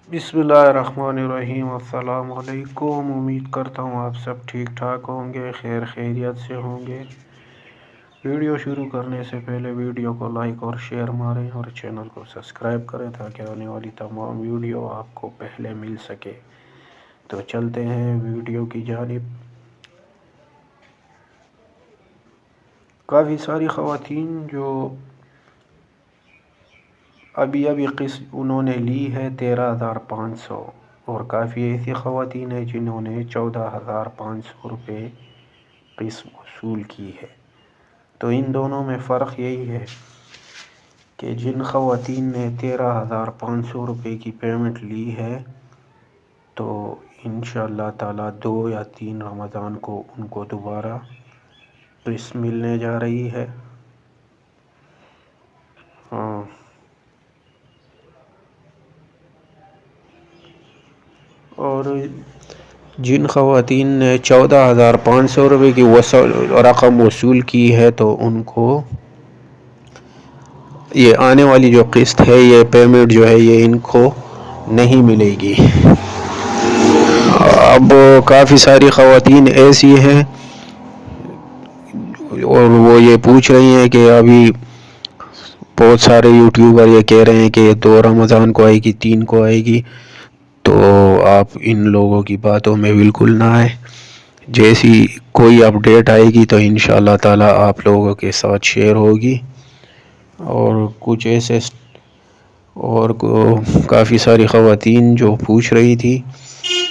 بسم اللہ الرحمن الرحیم، السلام علیکم۔ امید کرتا ہوں آپ سب ٹھیک ٹھاک ہوں گے، خیر خیریت سے ہوں گے۔ ویڈیو شروع کرنے سے پہلے ویڈیو کو لائک اور شیئر ماریں اور چینل کو سبسکرائب کریں تاکہ آنے والی تمام ویڈیو آپ کو پہلے مل سکے۔ تو چلتے ہیں ویڈیو کی جانب۔ کافی ساری خواتین جو ابھی قسط انہوں نے لی ہے 13,500، اور کافی ایسی خواتین ہیں جنہوں نے 14,500 روپے قسط وصول کی ہے۔ تو ان دونوں میں فرق یہی ہے کہ جن خواتین نے 13,500 روپے کی پیمنٹ لی ہے تو انشاءاللہ تعالی 2 یا 3 رمضان کو ان کو دوبارہ قسط ملنے جا رہی ہے۔ ہاں، اور جن خواتین نے 14,500 روپے کی رقم وصول کی ہے تو ان کو یہ آنے والی جو قسط ہے، یہ پیمنٹ جو ہے یہ ان کو نہیں ملے گی۔ اب کافی ساری خواتین ایسی ہیں اور وہ یہ پوچھ رہی ہیں کہ ابھی بہت سارے یوٹیوبر یہ کہہ رہے ہیں کہ 2 رمضان کو آئے گی، 3 کو آئے گی، تو آپ ان لوگوں کی باتوں میں بالکل نہ آئے۔ جیسی کوئی اپڈیٹ آئے گی تو انشاءاللہ تعالی آپ لوگوں کے ساتھ شیئر ہوگی۔ اور کچھ ایسے اور کافی ساری خواتین جو پوچھ رہی تھی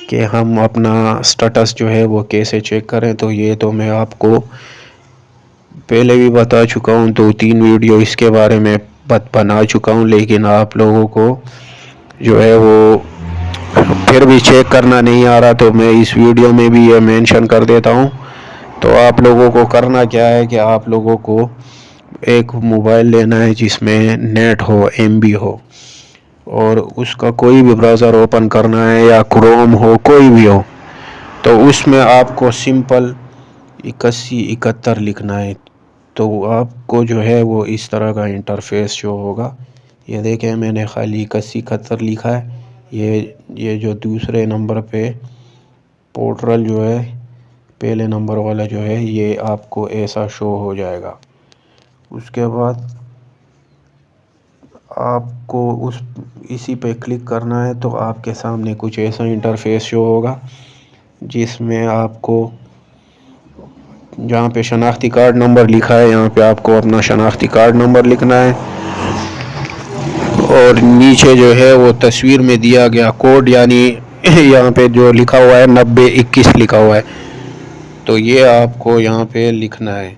کہ ہم اپنا سٹیٹس جو ہے وہ کیسے چیک کریں، تو یہ تو میں آپ کو پہلے بھی بتا چکا ہوں، 2-3 ویڈیو اس کے بارے میں بنا چکا ہوں، لیکن آپ لوگوں کو جو ہے وہ پھر بھی چیک کرنا نہیں آ رہا، تو میں اس ویڈیو میں بھی یہ مینشن کر دیتا ہوں۔ تو آپ لوگوں کو کرنا کیا ہے کہ آپ لوگوں کو ایک موبائل لینا ہے جس میں نیٹ ہو، MB ہو، اور اس کا کوئی بھی براؤزر اوپن کرنا ہے، یا کروم ہو، کوئی بھی ہو، تو اس میں آپ کو سمپل 8171 لکھنا ہے۔ تو آپ کو جو ہے وہ اس طرح کا انٹرفیس شو ہوگا۔ یہ دیکھیں میں نے خالی 8171 لکھا ہے۔ یہ جو دوسرے نمبر پہ پورٹل جو ہے، پہلے نمبر والا جو ہے، یہ آپ کو ایسا شو ہو جائے گا۔ اس کے بعد آپ کو اسی پہ کلک کرنا ہے، تو آپ کے سامنے کچھ ایسا انٹرفیس شو ہوگا جس میں آپ کو جہاں پہ شناختی کارڈ نمبر لکھا ہے، یہاں پہ آپ کو اپنا شناختی کارڈ نمبر لکھنا ہے، اور نیچے جو ہے وہ تصویر میں دیا گیا کوڈ، یعنی یہاں پہ جو لکھا ہوا ہے 9021 لکھا ہوا ہے، تو یہ آپ کو یہاں پہ لکھنا ہے۔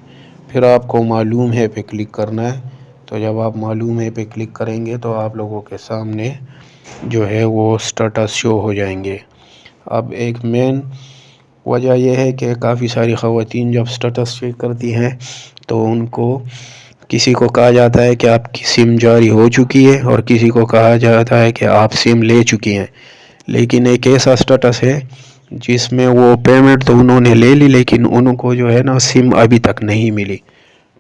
پھر آپ کو معلوم ہے پہ کلک کرنا ہے۔ تو جب آپ معلوم ہے پہ کلک کریں گے تو آپ لوگوں کے سامنے جو ہے وہ سٹیٹس شو ہو جائیں گے۔ اب ایک مین وجہ یہ ہے کہ کافی ساری خواتین جب سٹیٹس چیک کرتی ہیں تو ان کو کسی کو کہا جاتا ہے کہ آپ کی سم جاری ہو چکی ہے، اور کسی کو کہا جاتا ہے کہ آپ سم لے چکی ہیں۔ لیکن ایک ایسا سٹیٹس ہے جس میں وہ پیمنٹ تو انہوں نے لے لی، لیکن ان کو جو ہے نا سم ابھی تک نہیں ملی۔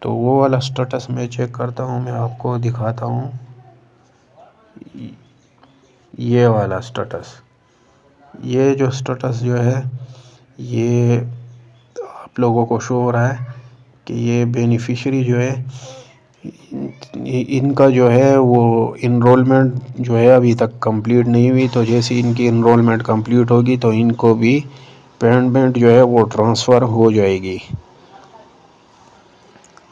تو وہ والا سٹیٹس میں چیک کرتا ہوں، میں آپ کو دکھاتا ہوں۔ یہ والا سٹیٹس، یہ جو سٹیٹس جو ہے یہ آپ لوگوں کو شو ہو رہا ہے کہ یہ بینیفیشری جو ہے ان کا جو ہے وہ انرولمنٹ جو ہے ابھی تک کمپلیٹ نہیں ہوئی، تو جیسے ان کی انرولمنٹ کمپلیٹ ہوگی تو ان کو بھی پیمنٹ جو ہے وہ ٹرانسفر ہو جائے گی۔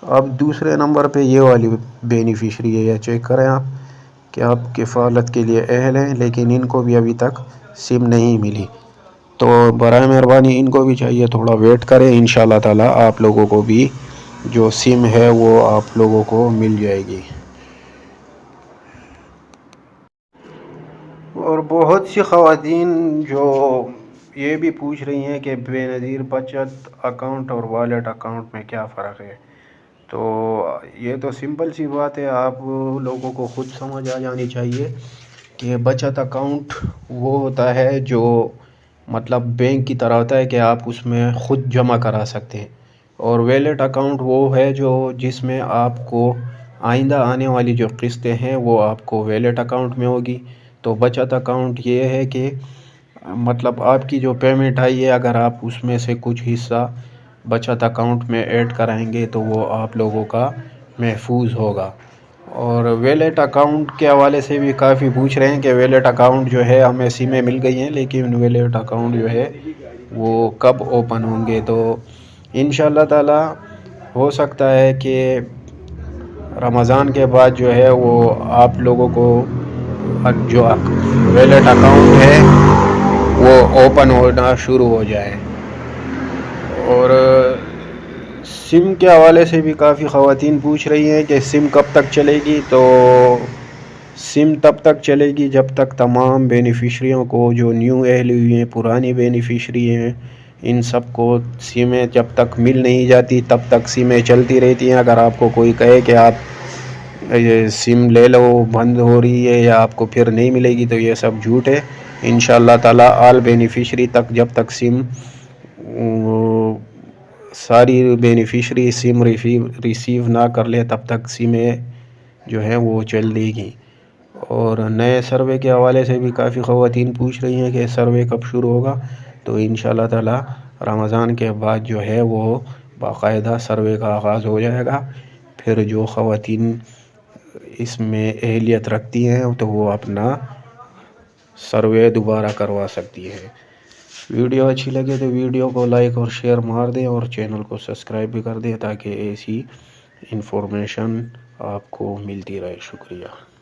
اب دوسرے نمبر پہ یہ والی بینیفیشری ہے، یہ چیک کریں آپ کہ آپ کفالت کے لیے اہل ہیں، لیکن ان کو بھی ابھی تک سم نہیں ملی۔ تو برائے مہربانی ان کو بھی چاہیے تھوڑا ویٹ کریں، انشاءاللہ تعالی آپ لوگوں کو بھی جو سم ہے وہ آپ لوگوں کو مل جائے گی۔ اور بہت سی خواتین جو یہ بھی پوچھ رہی ہیں کہ بے نظیر بچت اکاؤنٹ اور والیٹ اکاؤنٹ میں کیا فرق ہے، تو یہ تو سمپل سی بات ہے، آپ لوگوں کو خود سمجھ آ جانی چاہیے کہ بچت اکاؤنٹ وہ ہوتا ہے جو مطلب بینک کی طرح ہوتا ہے کہ آپ اس میں خود جمع کرا سکتے ہیں، اور ویلیٹ اکاؤنٹ وہ ہے جو جس میں آپ کو آئندہ آنے والی جو قسطیں ہیں وہ آپ کو ویلیٹ اکاؤنٹ میں ہوگی۔ تو بچت اکاؤنٹ یہ ہے کہ مطلب آپ کی جو پیمنٹ آئی ہے اگر آپ اس میں سے کچھ حصہ بچت اکاؤنٹ میں ایڈ کرائیں گے تو وہ آپ لوگوں کا محفوظ ہوگا۔ اور ویلیٹ اکاؤنٹ کے حوالے سے بھی کافی پوچھ رہے ہیں کہ ویلیٹ اکاؤنٹ جو ہے ہمیں سمیں مل گئی ہیں لیکن ویلیٹ اکاؤنٹ جو ہے وہ کب اوپن ہوں گے، تو انشاءاللہ تعالی ہو سکتا ہے کہ رمضان کے بعد جو ہے وہ آپ لوگوں کو جو ویلیٹ اکاؤنٹ ہے وہ اوپن ہونا شروع ہو جائے۔ اور سم کے حوالے سے بھی کافی خواتین پوچھ رہی ہیں کہ سم کب تک چلے گی، تو سم تب تک چلے گی جب تک تمام بینیفیشریوں کو جو نیو اہل ہوئی ہیں، پرانی بینیفیشری ہیں، ان سب کو سمیں جب تک مل نہیں جاتی تب تک سمیں چلتی رہتی ہیں۔ اگر آپ کو کوئی کہے کہ آپ یہ سم لے لو بند ہو رہی ہے یا آپ کو پھر نہیں ملے گی، تو یہ سب جھوٹ ہے۔ انشاءاللہ تعالی آل بینیفیشری تک جب تک سم ساری بینیفیشری سم ریسیو نہ کر لے تب تک سمیں جو ہیں وہ چل دے گی۔ اور نئے سروے کے حوالے سے بھی کافی خواتین پوچھ رہی ہیں کہ سروے کب شروع ہوگا، تو انشاءاللہ تعالی رمضان کے بعد جو ہے وہ باقاعدہ سروے کا آغاز ہو جائے گا۔ پھر جو خواتین اس میں اہلیت رکھتی ہیں تو وہ اپنا سروے دوبارہ کروا سکتی ہے۔ ویڈیو اچھی لگے تو ویڈیو کو لائک اور شیئر مار دیں اور چینل کو سبسکرائب بھی کر دیں تاکہ ایسی انفارمیشن آپ کو ملتی رہے۔ شکریہ۔